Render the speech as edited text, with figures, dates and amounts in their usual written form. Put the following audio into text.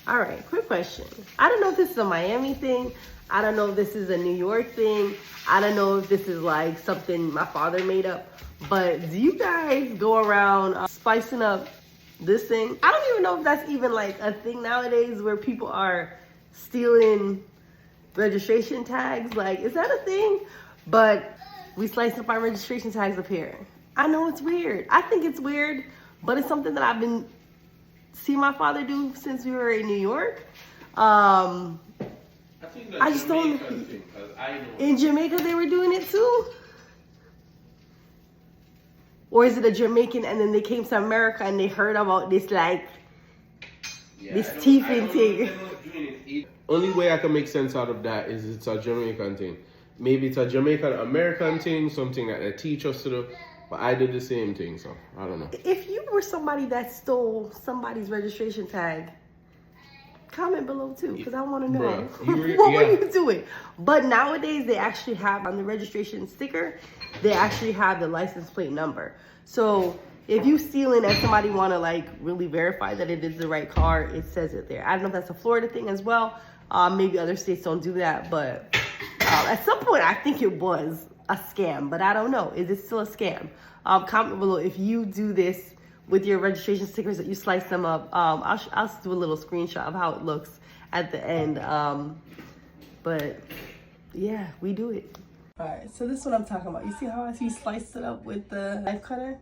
All right, quick question. I don't know if this is a Miami thing. I don't know if this is a New York thing. I don't know if this is like something my father made up. But do you guys go around spicing up this thing? I don't even know if that's even like a thing nowadays where people are stealing registration tags. Like, is that a thing? But we slice up our registration tags up here. I know it's weird. I think it's weird, but it's something that I've been seeing my father do since we were in New York. I think that's just don't. Thing, I know. In Jamaica, they were doing it too. Or is it a Jamaican and then they came to America and they heard about this this teething thing? Only way I can make sense out of that is it's a Jamaican thing. Maybe it's a Jamaican American thing, something that they teach us to do. But I did the same thing, so I don't know. If you were somebody that stole somebody's registration tag, comment below too, because I want to know what were you doing. But nowadays they actually have on the registration sticker, they actually have the license plate number. So if you stealing and somebody want to like really verify that it is the right car, it says it there. I don't know if that's a Florida thing as well. Maybe other states don't do that, but at some point I think it was a scam, but I don't know. Is it still a scam? Comment below if you do this with your registration stickers, that you slice them up. I'll do a little screenshot of how it looks at the end. But yeah, we do it. All right, so this is what I'm talking about. You see how he sliced it up with the knife cutter?